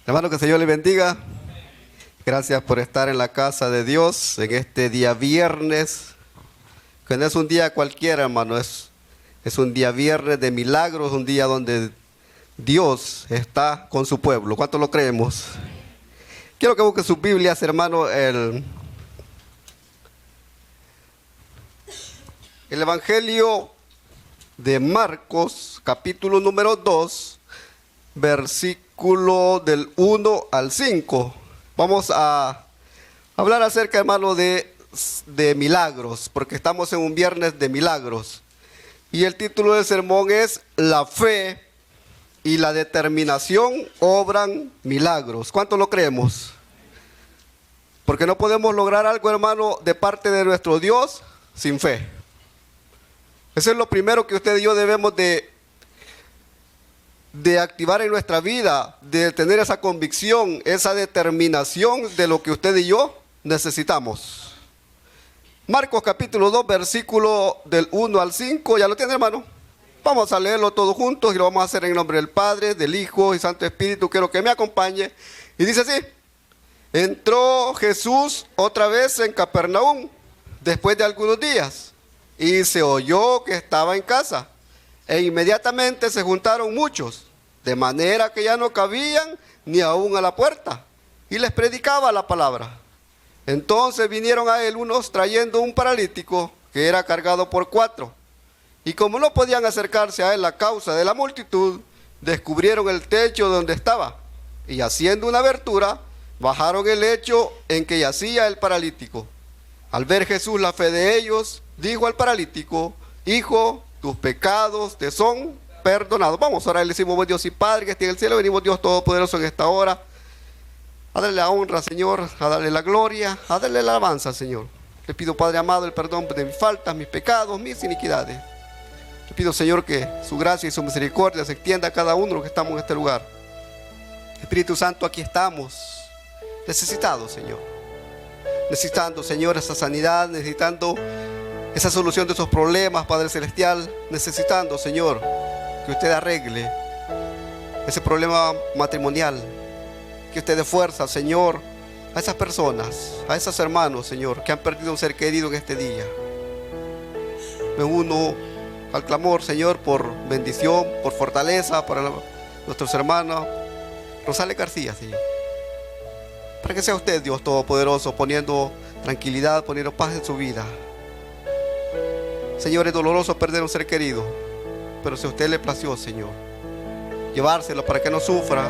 Hermano, que el Señor le bendiga. Gracias por estar en la casa de Dios en este día viernes, que no es un día cualquiera, hermano, es un día viernes de milagros, un día donde Dios está con su pueblo. ¿Cuánto lo creemos? Quiero que busquen sus Biblias, hermano, el Evangelio de Marcos, capítulo número 2, versículo del 1 al 5. Vamos a hablar acerca, hermano, de milagros, porque estamos en un viernes de milagros. Y el título del sermón es La fe y la determinación obran milagros. ¿Cuánto lo creemos? Porque no podemos lograr algo, hermano, de parte de nuestro Dios sin fe. Eso es lo primero que usted y yo debemos de activar en nuestra vida, de tener esa convicción, esa determinación de lo que usted y yo necesitamos. Marcos capítulo 2, versículo del 1 al 5, ¿ya lo tiene, hermano? Vamos a leerlo todos juntos y lo vamos a hacer en nombre del Padre, del Hijo y Santo Espíritu. Quiero que me acompañe. Y dice así: entró Jesús otra vez en Capernaum después de algunos días y se oyó que estaba en casa. E inmediatamente se juntaron muchos, de manera que ya no cabían ni aún a la puerta, y les predicaba la palabra. Entonces vinieron a él unos trayendo un paralítico que era cargado por 4. Y como no podían acercarse a él a causa de la multitud, descubrieron el techo donde estaba, y haciendo una abertura, bajaron el lecho en que yacía el paralítico. Al ver Jesús la fe de ellos, dijo al paralítico: hijo, tus pecados te son perdonados. Vamos a orar, le decimos: buen Dios y Padre que esté en el cielo, venimos, Dios Todopoderoso, en esta hora a darle la honra, Señor, a darle la gloria, a darle la alabanza, Señor. Le pido, Padre amado, el perdón de mis faltas, mis pecados, mis iniquidades. Le pido, Señor, que su gracia y su misericordia se extienda a cada uno de los que estamos en este lugar. Espíritu Santo, aquí estamos necesitados, Señor. Necesitando, Señor, esa sanidad, necesitando esa solución de esos problemas, Padre Celestial, necesitando, Señor, que usted arregle ese problema matrimonial, que usted dé fuerza, Señor, a esas personas, a esos hermanos, Señor, que han perdido un ser querido en este día. Me uno al clamor, Señor, por bendición, por fortaleza para nuestros hermanos Rosales García, Señor, para que sea usted, Dios Todopoderoso, poniendo tranquilidad, poniendo paz en su vida. Señor, es doloroso perder un ser querido, pero si a usted le plació, Señor, llevárselo para que no sufra,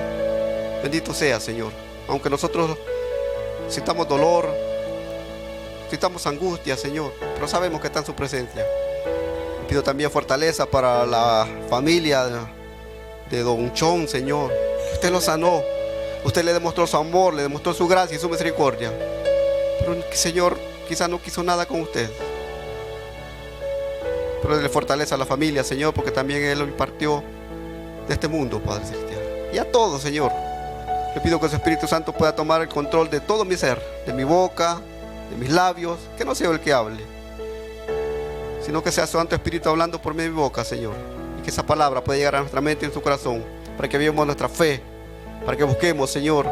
bendito sea, Señor. Aunque nosotros sintamos dolor, sintamos angustia, Señor, pero sabemos que está en su presencia. Pido también fortaleza para la familia de Don Chon, Señor. Usted lo sanó, usted le demostró su amor, le demostró su gracia y su misericordia, pero Señor, quizás no quiso nada con usted. Pero le fortaleza a la familia, Señor, porque también Él lo impartió de este mundo, Padre Celestial. Y a todos, Señor, le pido que su Espíritu Santo pueda tomar el control de todo mi ser, de mi boca, de mis labios, que no sea el que hable, sino que sea su Santo Espíritu hablando por mi boca, Señor. Y que esa palabra pueda llegar a nuestra mente y en su corazón, para que vivamos nuestra fe, para que busquemos, Señor,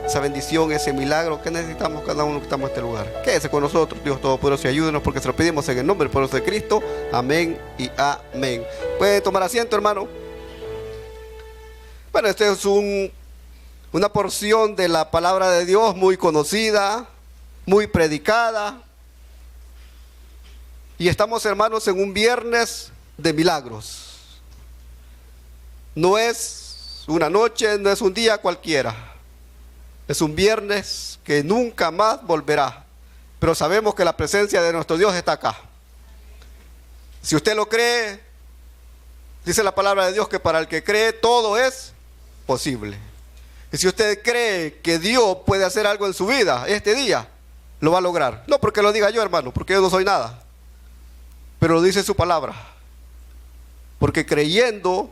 esa bendición, ese milagro que necesitamos cada uno que estamos en este lugar. Quédese con nosotros, Dios Todopoderoso, y ayúdenos, porque se lo pedimos en el nombre poderoso de Cristo. Amén y amén. ¿Puede tomar asiento, hermano? Bueno, este es una porción de la palabra de Dios muy conocida, muy predicada. Y estamos, hermanos, en un viernes de milagros. No es una noche, no es un día cualquiera. Es un viernes que nunca más volverá. Pero sabemos que la presencia de nuestro Dios está acá. Si usted lo cree, dice la palabra de Dios que para el que cree todo es posible. Y si usted cree que Dios puede hacer algo en su vida este día, lo va a lograr. No porque lo diga yo, hermano, porque yo no soy nada, pero lo dice su palabra. Porque creyendo,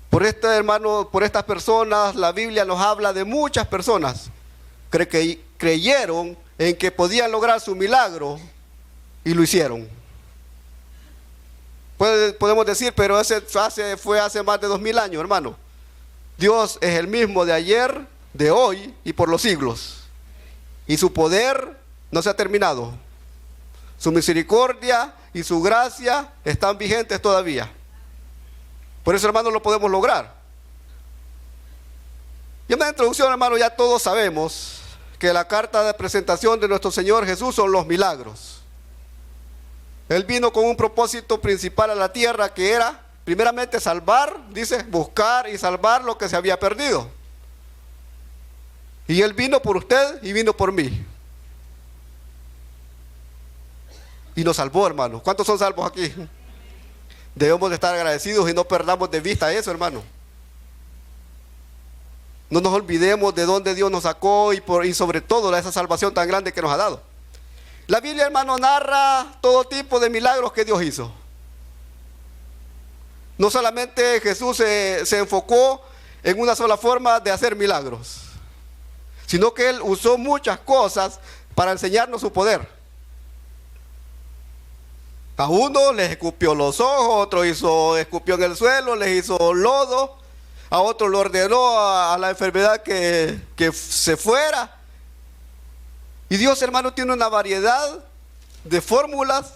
por este hermano, por estas personas, la Biblia nos habla de muchas personas que creyeron en que podían lograr su milagro y lo hicieron. Podemos decir, pero ese fue hace más de 2000 años, hermano. Dios es el mismo de ayer, de hoy y por los siglos. Y su poder no se ha terminado. Su misericordia y su gracia están vigentes todavía. Por eso, hermanos, lo podemos lograr. Y en la introducción, hermanos, ya todos sabemos que la carta de presentación de nuestro Señor Jesús son los milagros. Él vino con un propósito principal a la tierra, que era primeramente salvar, dice, buscar y salvar lo que se había perdido. Y Él vino por usted y vino por mí. Y nos salvó, hermano. ¿Cuántos son salvos aquí? Debemos de estar agradecidos y no perdamos de vista eso, hermano. No nos olvidemos de dónde Dios nos sacó y sobre todo esa salvación tan grande que nos ha dado. La Biblia, hermano, narra todo tipo de milagros que Dios hizo. No solamente Jesús se enfocó en una sola forma de hacer milagros, sino que Él usó muchas cosas para enseñarnos su poder. A uno les escupió los ojos, otro escupió en el suelo, les hizo lodo, a otro le ordenó a la enfermedad que se fuera. Y Dios, hermano, tiene una variedad de fórmulas,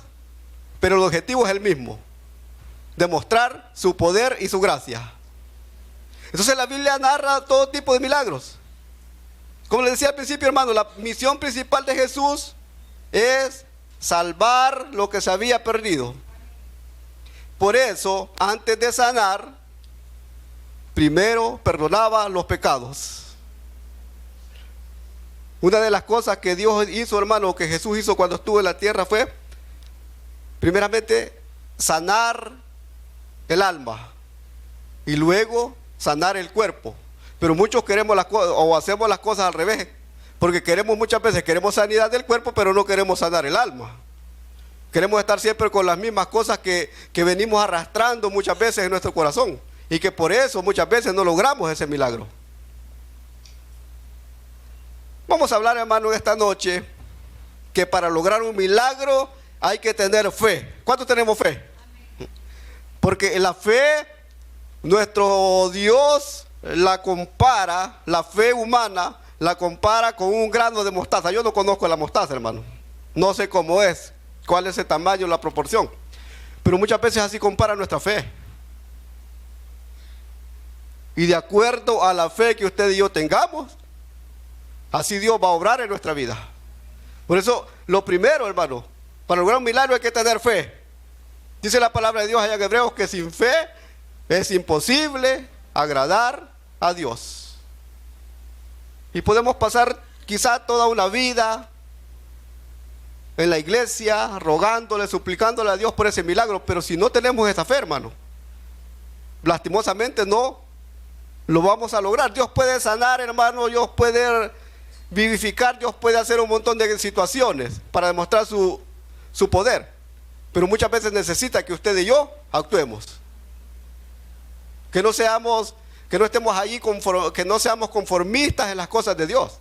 pero el objetivo es el mismo: demostrar su poder y su gracia. Entonces la Biblia narra todo tipo de milagros. Como les decía al principio, hermano, la misión principal de Jesús es salvar lo que se había perdido. Por eso, antes de sanar, primero perdonaba los pecados. Una de las cosas que Dios hizo, hermano, que Jesús hizo cuando estuvo en la tierra fue, primeramente, sanar el alma y luego sanar el cuerpo. Pero muchos queremos las cosas o hacemos las cosas al revés, porque muchas veces queremos sanidad del cuerpo, pero no queremos sanar el alma. Queremos estar siempre con las mismas cosas que venimos arrastrando muchas veces en nuestro corazón, y que por eso muchas veces no logramos ese milagro. Vamos a hablar, hermano, esta noche que para lograr un milagro hay que tener fe. ¿Cuántos tenemos fe? Porque la fe, nuestro Dios la compara, la fe humana la compara con un grano de mostaza. Yo no conozco la mostaza, hermano. No sé cómo es, cuál es el tamaño, la proporción. Pero muchas veces así compara nuestra fe. Y de acuerdo a la fe que usted y yo tengamos, así Dios va a obrar en nuestra vida. Por eso, lo primero, hermano, para lograr un milagro hay que tener fe. Dice la palabra de Dios allá en Hebreos que sin fe es imposible agradar a Dios. Y podemos pasar quizá toda una vida en la iglesia rogándole, suplicándole a Dios por ese milagro, pero si no tenemos esa fe, hermano, lastimosamente no lo vamos a lograr. Dios puede sanar, hermano, Dios puede vivificar, Dios puede hacer un montón de situaciones para demostrar su poder, pero muchas veces necesita que usted y yo actuemos, que no estemos allí, que no seamos conformistas en las cosas de Dios.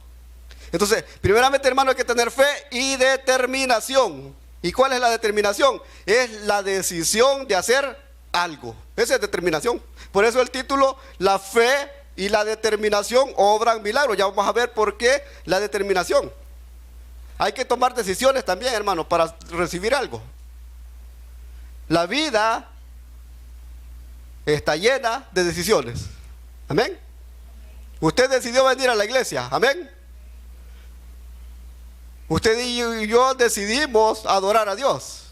Entonces, primeramente, hermano, hay que tener fe y determinación. ¿Y cuál es la determinación? Es la decisión de hacer algo. Esa es determinación. Por eso el título, la fe y la determinación obran milagros. Ya vamos a ver por qué la determinación. Hay que tomar decisiones también, hermano, para recibir algo. La vida está llena de decisiones. Amén. Usted decidió venir a la iglesia. Amén. Usted y yo decidimos adorar a Dios.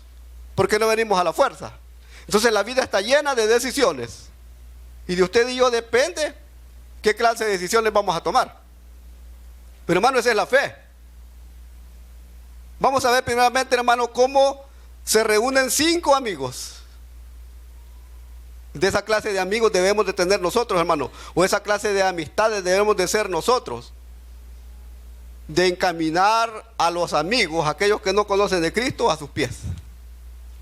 ¿Por qué no venimos a la fuerza? Entonces la vida está llena de decisiones. Y de usted y yo depende qué clase de decisiones vamos a tomar. Pero, hermano, esa es la fe. Vamos a ver primeramente, hermano, cómo se reúnen 5 amigos. De esa clase de amigos debemos de tener nosotros, hermano. O esa clase de amistades debemos de ser nosotros. De encaminar a los amigos, aquellos que no conocen de Cristo, a sus pies.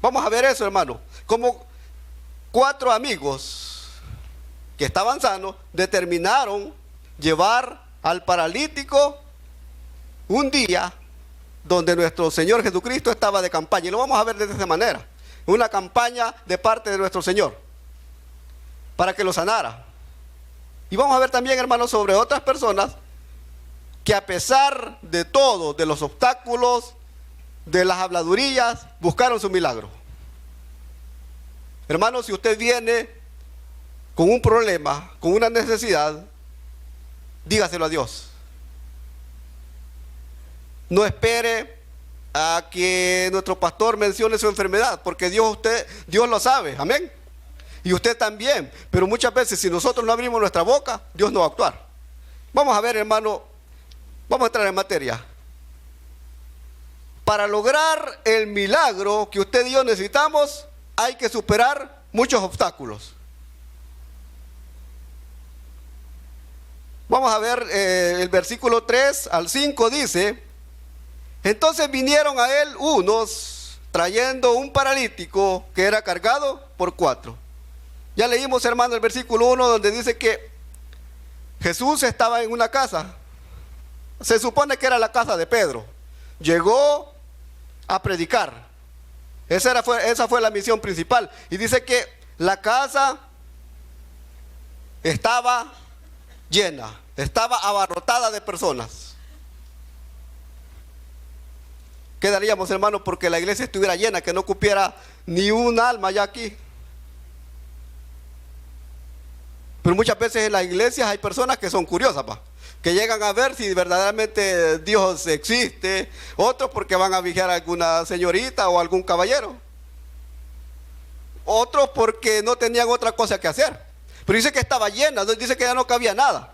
Vamos a ver eso, hermano. Como 4 amigos que estaban sanos determinaron llevar al paralítico un día donde nuestro Señor Jesucristo estaba de campaña. Y lo vamos a ver de esa manera. Una campaña de parte de nuestro Señor para que lo sanara. Y vamos a ver también, hermanos, sobre otras personas que a pesar de todo, de los obstáculos, de las habladurías, buscaron su milagro. Hermanos, si usted viene con un problema, con una necesidad, dígaselo a Dios. No espere a que nuestro pastor mencione su enfermedad, porque Dios lo sabe, amén. Y usted también, pero muchas veces si nosotros no abrimos nuestra boca, Dios no va a actuar. Vamos a ver, hermano, vamos a entrar en materia. Para lograr el milagro que usted y yo necesitamos, hay que superar muchos obstáculos. Vamos a ver el versículo 3 al 5 dice: entonces vinieron a él unos trayendo un paralítico que era cargado por 4. Ya leímos, hermano, el versículo 1 donde dice que Jesús estaba en una casa. Se supone que era la casa de Pedro. Llegó a predicar. Esa fue la misión principal. Y dice que la casa estaba llena, estaba abarrotada de personas. ¿Qué daríamos, hermano, porque la iglesia estuviera llena, que no cupiera ni un alma ya aquí? Pero muchas veces en las iglesias hay personas que son curiosas, que llegan a ver si verdaderamente Dios existe. Otros porque van a vigiar a alguna señorita o algún caballero. Otros porque no tenían otra cosa que hacer. Pero dice que estaba llena, dice que ya no cabía nada.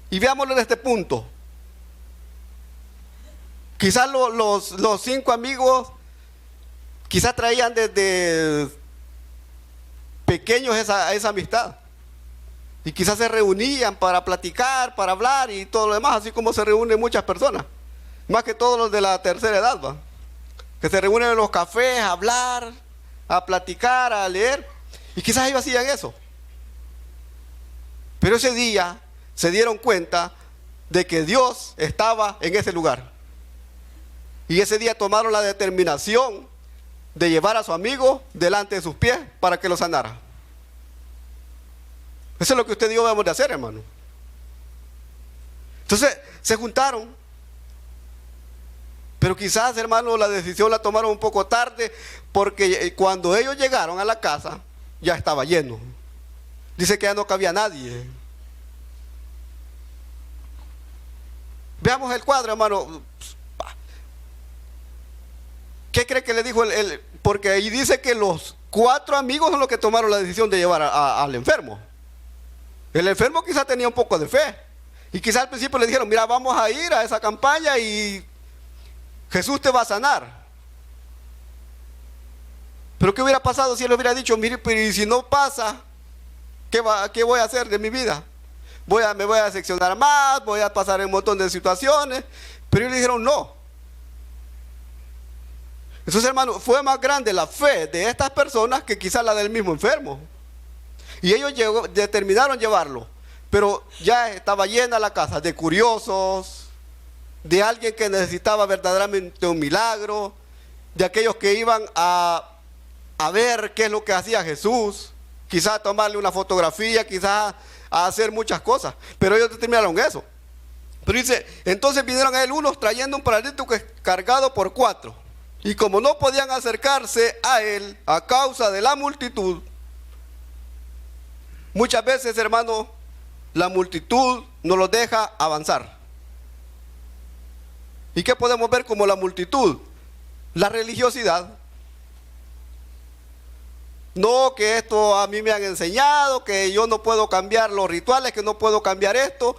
Y veámoslo en este punto. Quizás los 5 amigos quizás traían desde pequeños esa amistad. Y quizás se reunían para platicar, para hablar y todo lo demás, así como se reúnen muchas personas. Más que todos los de la tercera edad, que se reúnen en los cafés a hablar, a platicar, a leer. Y quizás ellos hacían eso. Pero ese día se dieron cuenta de que Dios estaba en ese lugar. Y ese día tomaron la determinación de llevar a su amigo delante de sus pies para que lo sanara. Eso es lo que usted y yo debemos de hacer, hermano. Entonces se juntaron. Pero quizás, hermano, la decisión la tomaron un poco tarde, porque cuando ellos llegaron a la casa ya estaba lleno. Dice que ya no cabía nadie. Veamos el cuadro, hermano. ¿Qué cree que le dijo él? Porque ahí dice que los 4 amigos son los que tomaron la decisión de llevar al enfermo. El enfermo quizás tenía un poco de fe. Y quizás al principio le dijeron: mira, vamos a ir a esa campaña y Jesús te va a sanar. Pero ¿qué hubiera pasado si él hubiera dicho: mire, pero ¿y si no pasa? ¿Qué voy a hacer de mi vida? Me voy a decepcionar más, voy a pasar en un montón de situaciones. Pero ellos le dijeron no. Entonces, hermano, fue más grande la fe de estas personas que quizás la del mismo enfermo. Y ellos determinaron llevarlo. Pero ya estaba llena la casa de curiosos, de alguien que necesitaba verdaderamente un milagro, de aquellos que iban a ver qué es lo que hacía Jesús, quizás a tomarle una fotografía, quizás a hacer muchas cosas. Pero ellos determinaron eso. Pero dice: entonces vinieron a él unos trayendo un paralítico cargado por 4. Y como no podían acercarse a él a causa de la multitud. Muchas veces, hermano, la multitud no los deja avanzar. ¿Y qué podemos ver como la multitud? La religiosidad. No, que esto a mí me han enseñado, que yo no puedo cambiar los rituales, que no puedo cambiar esto.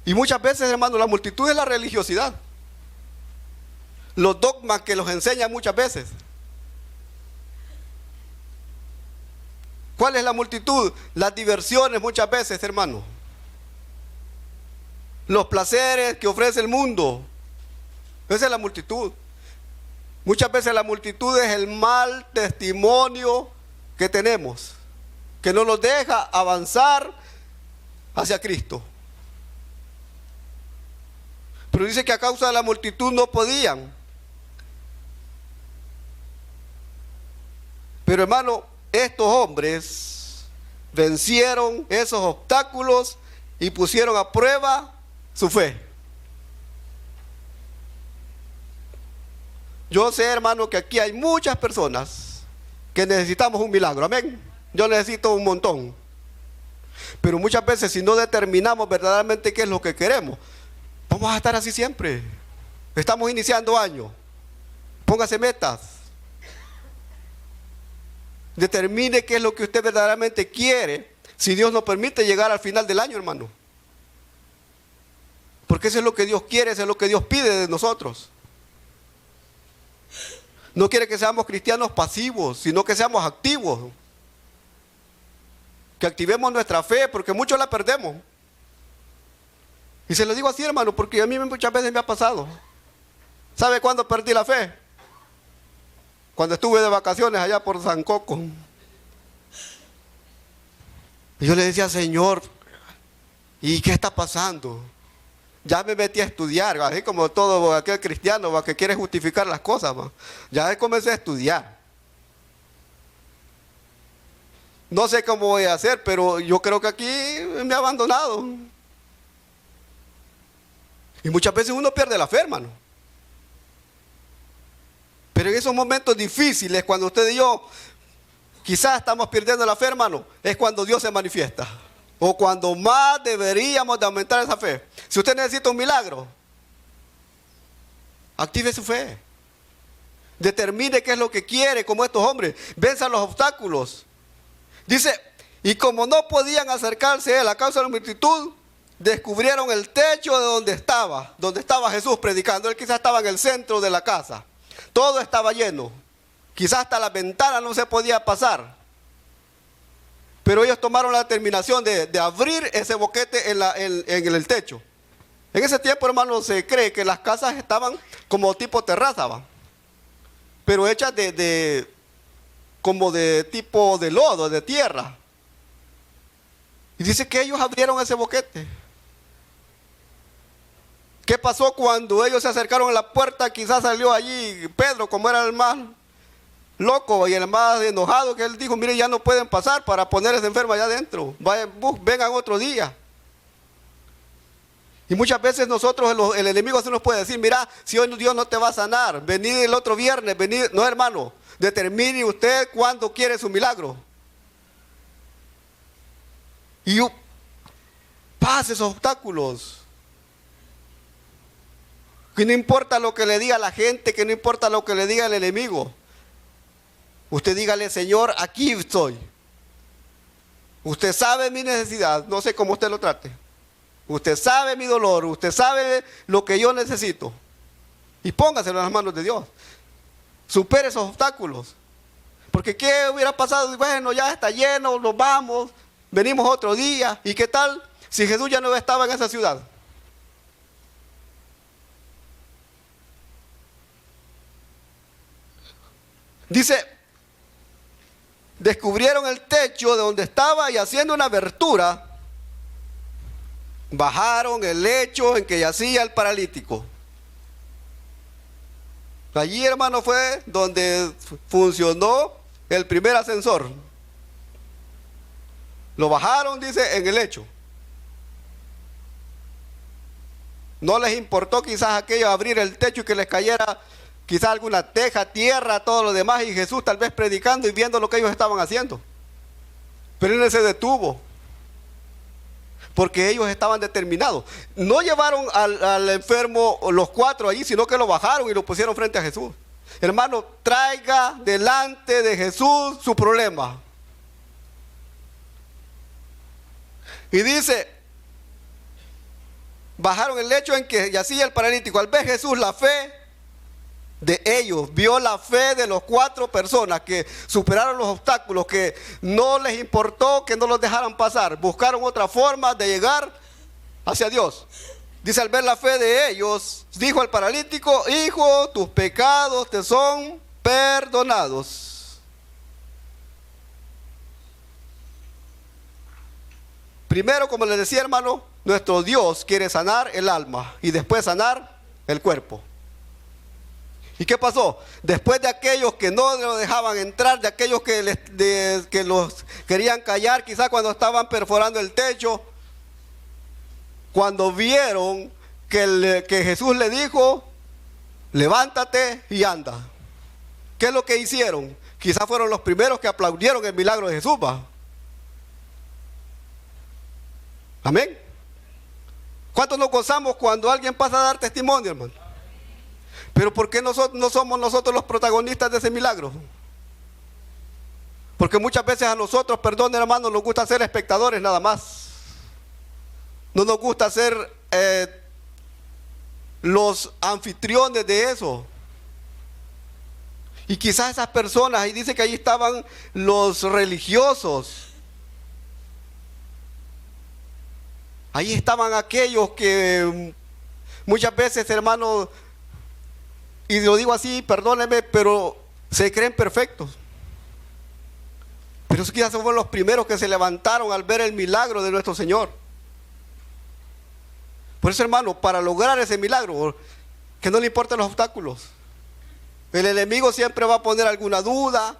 Y muchas veces, hermano, la multitud es la religiosidad. Los dogmas que los enseñan muchas veces. ¿Cuál es la multitud? Las diversiones muchas veces, hermano. Los placeres que ofrece el mundo. Esa es la multitud. Muchas veces la multitud es el mal testimonio que tenemos, que no nos deja avanzar hacia Cristo. Pero dice que a causa de la multitud no podían. Pero hermano, estos hombres vencieron esos obstáculos y pusieron a prueba su fe. Yo sé, hermano, que aquí hay muchas personas que necesitamos un milagro, amén. Yo necesito un montón. Pero muchas veces, si no determinamos verdaderamente qué es lo que queremos, vamos a estar así siempre. Estamos iniciando año. Póngase metas. Determine qué es lo que usted verdaderamente quiere, si Dios nos permite llegar al final del año, hermano. Porque eso es lo que Dios quiere, eso es lo que Dios pide de nosotros. No quiere que seamos cristianos pasivos, sino que seamos activos. Que activemos nuestra fe, porque muchos la perdemos. Y se lo digo así, hermano, porque a mí muchas veces me ha pasado. ¿Sabe cuándo perdí la fe? Cuando estuve de vacaciones allá por San Coco. Y yo le decía, Señor, ¿y qué está pasando? Ya me metí a estudiar, así como todo aquel cristiano que quiere justificar las cosas. Ya comencé a estudiar. No sé cómo voy a hacer, pero yo creo que aquí me ha abandonado. Y muchas veces uno pierde la fe, hermano. Pero en esos momentos difíciles, cuando usted y yo quizás estamos perdiendo la fe, hermano, es cuando Dios se manifiesta. O cuando más deberíamos de aumentar esa fe. Si usted necesita un milagro, active su fe. Determine qué es lo que quiere, como estos hombres. Venza los obstáculos. Dice, y como no podían acercarse a él a causa de la multitud, descubrieron el techo de donde estaba Jesús predicando. Él quizás estaba en el centro de la casa. Todo estaba lleno. Quizás hasta la ventana no se podía pasar. Pero ellos tomaron la determinación de abrir ese boquete en el techo. En ese tiempo, hermano, se cree que las casas estaban como tipo terraza, ¿va? Pero hechas como de tipo de lodo, de tierra. Y dice que ellos abrieron ese boquete. ¿Qué pasó cuando ellos se acercaron a la puerta? Quizás salió allí Pedro, como era el más loco y el más enojado, que él dijo, mire, ya no pueden pasar, para poner ese enfermo allá adentro. Vengan otro día. Y muchas veces nosotros, el enemigo se nos puede decir, mira, si hoy Dios no te va a sanar, venid el otro viernes, venid. No, hermano, determine usted cuándo quiere su milagro. Y pase esos obstáculos. Que no importa lo que le diga la gente, que no importa lo que le diga el enemigo. Usted dígale, Señor, aquí estoy. Usted sabe mi necesidad, no sé cómo usted lo trate. Usted sabe mi dolor, usted sabe lo que yo necesito. Y póngaselo en las manos de Dios. Supere esos obstáculos. Porque ¿qué hubiera pasado? Bueno, ya está lleno, nos vamos, venimos otro día. ¿Y qué tal si Jesús ya no estaba en esa ciudad? Dice, descubrieron el techo de donde estaba y haciendo una abertura, bajaron el lecho en que yacía el paralítico. Allí, hermano, fue donde funcionó el primer ascensor. Lo bajaron, dice, en el lecho. No les importó quizás aquello, abrir el techo y que les cayera quizás alguna teja, tierra, todo lo demás, y Jesús tal vez predicando y viendo lo que ellos estaban haciendo. Pero él se detuvo, porque ellos estaban determinados. No llevaron al enfermo los cuatro allí, sino que lo bajaron y lo pusieron frente a Jesús. Hermano, traiga delante de Jesús su problema. Y dice, bajaron el lecho en que yacía el paralítico. Al ver Jesús la fe de ellos, vio la fe de los cuatro personas que superaron los obstáculos, que no les importó que no los dejaran pasar, buscaron otra forma de llegar hacia Dios. Dice, al ver la fe de ellos, dijo al paralítico, hijo, tus pecados te son perdonados. Primero, como les decía, hermano, nuestro Dios quiere sanar el alma y después sanar el cuerpo. ¿Y qué pasó? Después de aquellos que no lo dejaban entrar, de aquellos que querían callar quizás cuando estaban perforando el techo, cuando vieron que Jesús le dijo, levántate y anda. ¿Qué es lo que hicieron? Quizás fueron los primeros que aplaudieron el milagro de Jesús, ¿va? Amén. ¿Cuántos nos gozamos cuando alguien pasa a dar testimonio, hermano? Pero ¿por qué no somos nosotros los protagonistas de ese milagro? Porque muchas veces a nosotros, perdón hermano, nos gusta ser espectadores nada más. No nos gusta ser los anfitriones de eso. Y quizás esas personas, ahí dice que ahí estaban los religiosos. Ahí estaban aquellos que muchas veces, hermano, y lo digo así, perdónenme, pero se creen perfectos. Pero quizás fueron los primeros que se levantaron al ver el milagro de nuestro Señor. Por eso, hermano, para lograr ese milagro, que no le importen los obstáculos. El enemigo siempre va a poner alguna duda,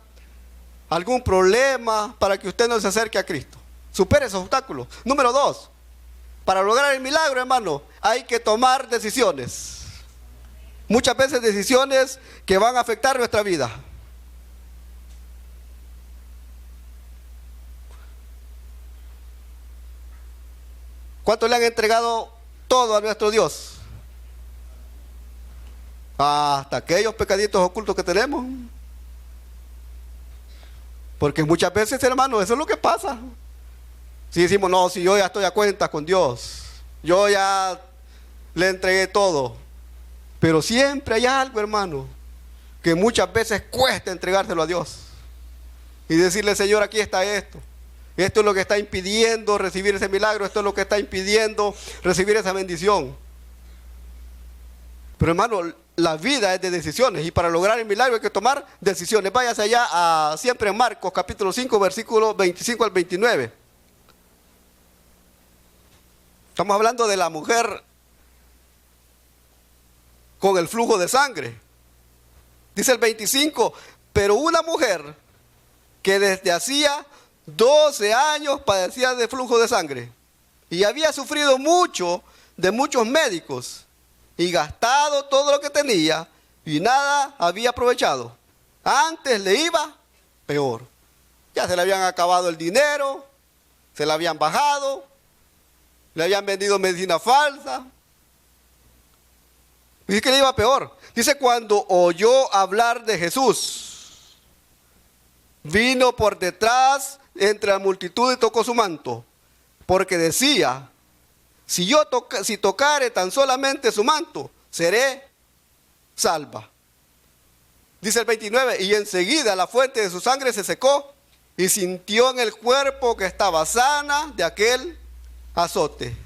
algún problema para que usted no se acerque a Cristo. Supere esos obstáculos. Número 2, para lograr el milagro, hermano, hay que tomar decisiones. Muchas veces decisiones que van a afectar nuestra vida. ¿Cuántos le han entregado todo a nuestro Dios? Hasta aquellos pecaditos ocultos que tenemos. Porque muchas veces, hermano, eso es lo que pasa. Si decimos, no, si yo ya estoy a cuentas con Dios, yo ya le entregué todo. Pero siempre hay algo, hermano, que muchas veces cuesta entregárselo a Dios. Y decirle, Señor, aquí está esto. Esto es lo que está impidiendo recibir ese milagro. Esto es lo que está impidiendo recibir esa bendición. Pero hermano, la vida es de decisiones. Y para lograr el milagro hay que tomar decisiones. Váyase allá siempre en Marcos capítulo 5, versículos 25 al 29. Estamos hablando de la mujer con el flujo de sangre. Dice el 25, pero una mujer que desde hacía 12 años padecía de flujo de sangre y había sufrido mucho de muchos médicos y gastado todo lo que tenía y nada había aprovechado. Antes le iba peor. Ya se le habían acabado el dinero, se le habían bajado, le habían vendido medicina falsa. Dice que le iba peor. Dice, cuando oyó hablar de Jesús, vino por detrás entre la multitud y tocó su manto, porque decía, si tocare tan solamente su manto, seré salva. Dice el 29, y enseguida la fuente de su sangre se secó y sintió en el cuerpo que estaba sana de aquel azote.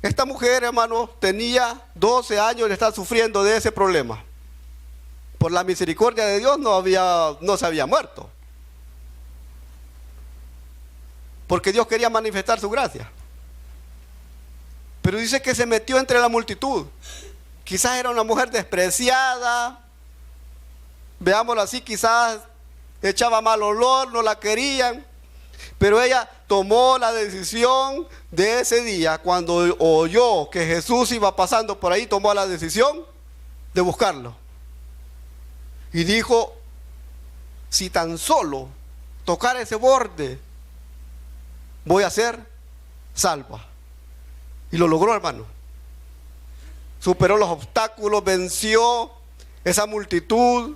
Esta mujer, hermano, tenía 12 años de estar sufriendo de ese problema. Por la misericordia de Dios no se había muerto. Porque Dios quería manifestar su gracia. Pero dice que se metió entre la multitud. Quizás era una mujer despreciada. Veámoslo así, quizás echaba mal olor, no la querían. Pero ella tomó la decisión de ese día, cuando oyó que Jesús iba pasando por ahí, tomó la decisión de buscarlo. Y dijo, si tan solo tocar ese borde, voy a ser salva. Y lo logró, hermano. Superó los obstáculos, venció esa multitud.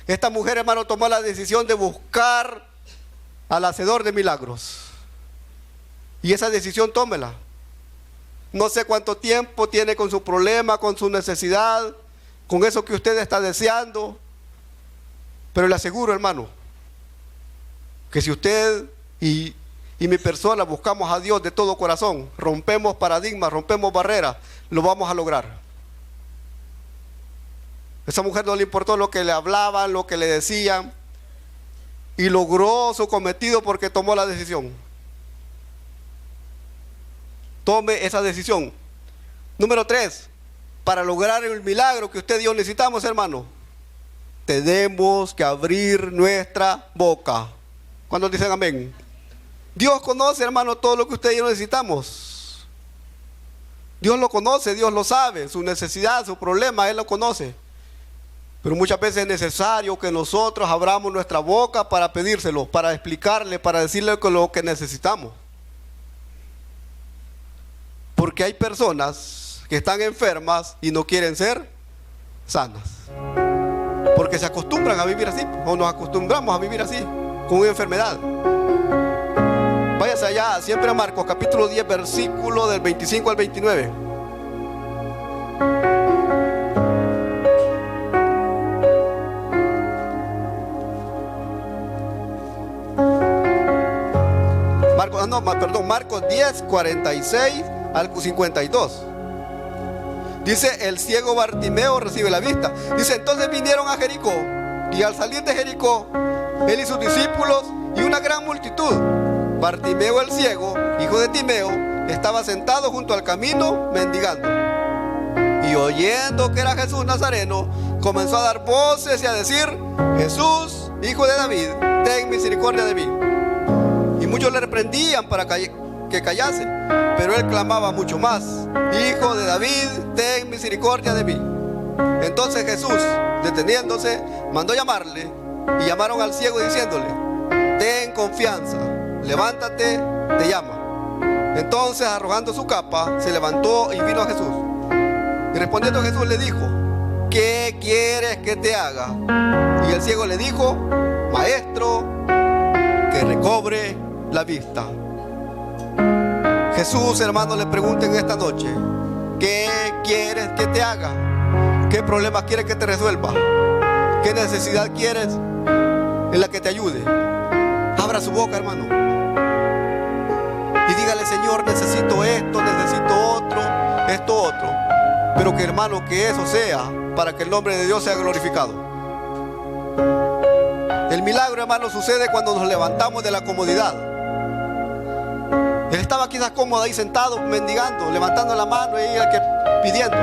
Esta mujer, hermano, tomó la decisión de buscar al hacedor de milagros. Y esa decisión tómela. No sé cuánto tiempo tiene con su problema, con su necesidad, con eso que usted está deseando. Pero le aseguro, hermano, que si usted y mi persona buscamos a Dios de todo corazón, rompemos paradigmas, rompemos barreras, lo vamos a lograr. Esa mujer no le importó lo que le hablaban, lo que le decían, y logró su cometido porque tomó la decisión. Tome esa decisión. Número 3, para lograr el milagro que usted y yo necesitamos, hermano, tenemos que abrir nuestra boca. ¿Cuándo dicen amén? Dios conoce, hermano, todo lo que usted y yo necesitamos. Dios lo conoce, Dios lo sabe, su necesidad, su problema, Él lo conoce. Pero muchas veces es necesario que nosotros abramos nuestra boca para pedírselo, para explicarle, para decirle lo que necesitamos. Porque hay personas que están enfermas y no quieren ser sanas. Porque se acostumbran a vivir así, o nos acostumbramos a vivir así, con una enfermedad. Váyase allá, siempre a Marcos, capítulo 10, versículo del 25 al 29. Marcos 10, 46 al 52. Dice, el ciego Bartimeo recibe la vista. Dice, entonces vinieron a Jericó, y al salir de Jericó, él y sus discípulos y una gran multitud. Bartimeo el ciego, hijo de Timeo, estaba sentado junto al camino mendigando. Y oyendo que era Jesús Nazareno, comenzó a dar voces y a decir, Jesús, hijo de David, ten misericordia de mí. Y muchos le reprendían para que callase, pero él clamaba mucho más, Hijo de David, ten misericordia de mí. Entonces Jesús, deteniéndose, mandó llamarle, y llamaron al ciego diciéndole, ten confianza, levántate, te llama. Entonces, arrojando su capa, se levantó y vino a Jesús. Y respondiendo Jesús le dijo, ¿qué quieres que te haga? Y el ciego le dijo, Maestro, que recobre la vista. Jesús, hermano, le pregunta en esta noche, ¿qué quieres que te haga? ¿Qué problemas quieres que te resuelva? ¿Qué necesidad quieres en la que te ayude? Abra su boca, hermano, y dígale, Señor, necesito esto, necesito otro, esto otro. Pero que, hermano, que eso sea para que el nombre de Dios sea glorificado. El milagro, hermano, sucede cuando nos levantamos de la comodidad. Él estaba quizás cómodo ahí sentado, mendigando, levantando la mano y pidiendo.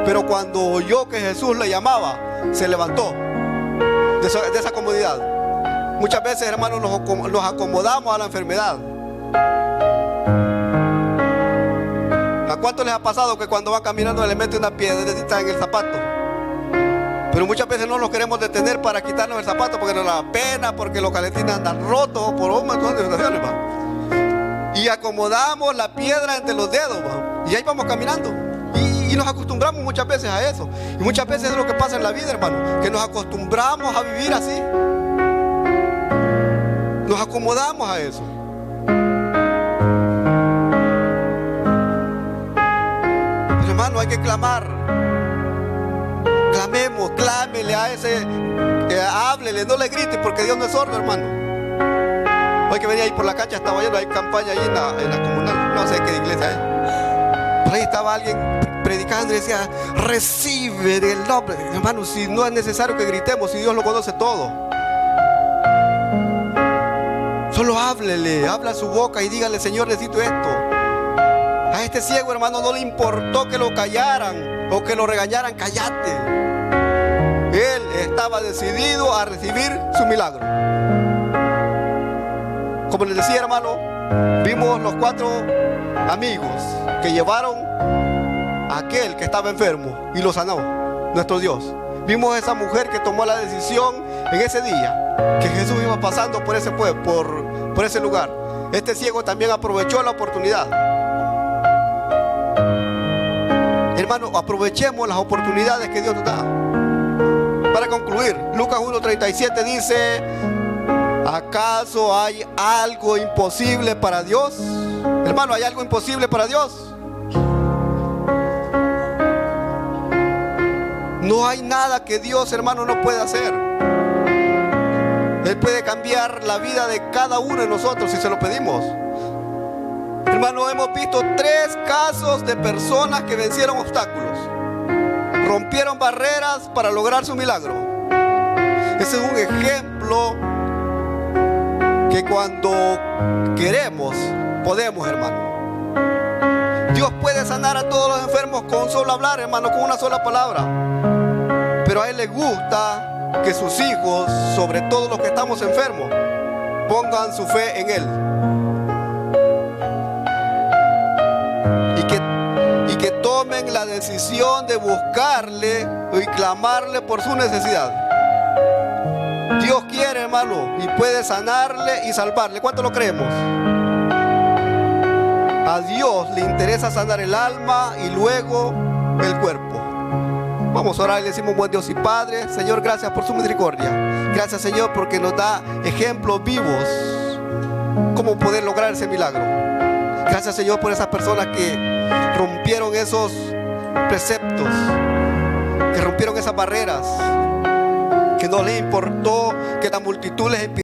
Pero cuando oyó que Jesús le llamaba, se levantó de esa comodidad. Muchas veces, hermanos, nos acomodamos a la enfermedad. ¿A cuánto les ha pasado que cuando van caminando le mete una piedrita en el zapato? Pero muchas veces no nos queremos detener para quitarnos el zapato porque nos da pena, porque los calcetines andan rotos por un montón de situaciones, ¿va? Y acomodamos la piedra entre los dedos, ¿va? Y ahí vamos caminando. Y nos acostumbramos muchas veces a eso. Y muchas veces es lo que pasa en la vida, hermano, que nos acostumbramos a vivir así. Nos acomodamos a eso. Pero, hermano, hay que clamar. Clamemos, clámele a ese, háblele, no le grite, porque Dios no es sordo, hermano. Hoy que venía ahí por la cancha, estaba yendo, hay campaña ahí en la comunal, no sé qué iglesia es. Por ahí estaba alguien predicando y decía, recibe el nombre. Hermano, si no es necesario que gritemos, si Dios lo conoce todo. Solo háblele, habla su boca y dígale, Señor, necesito esto. A este ciego, hermano, no le importó que lo callaran o que lo regañaran, cállate. Él estaba decidido a recibir su milagro. Como les decía, hermano, vimos los 4 amigos que llevaron a aquel que estaba enfermo y lo sanó, nuestro Dios. Vimos a esa mujer que tomó la decisión en ese día que Jesús iba pasando por ese pueblo, por ese lugar. Este ciego también aprovechó la oportunidad. Hermano, aprovechemos las oportunidades que Dios nos da. Para concluir, Lucas 1:37 dice, ¿acaso hay algo imposible para Dios? Hermano, ¿hay algo imposible para Dios? No hay nada que Dios, hermano, no pueda hacer. Él puede cambiar la vida de cada uno de nosotros si se lo pedimos. Hermano, hemos visto 3 casos de personas que vencieron obstáculos, rompieron barreras para lograr su milagro. Ese es un ejemplo que cuando queremos, podemos, hermano. Dios puede sanar a todos los enfermos con solo hablar, hermano, con una sola palabra. Pero a Él le gusta que sus hijos, sobre todo los que estamos enfermos, pongan su fe en Él. Y que tomen la decisión de buscarle y clamarle por su necesidad. Dios quiere, hermano, y puede sanarle y salvarle. ¿Cuánto lo creemos? A Dios le interesa sanar el alma y luego el cuerpo. Vamos a orar y le decimos: buen Dios y Padre, Señor, gracias por su misericordia. Gracias, Señor, porque nos da ejemplos vivos cómo poder lograr ese milagro. Gracias, Señor, por esas personas que rompieron esos preceptos, que rompieron esas barreras, que no les importó que la multitud les impidiera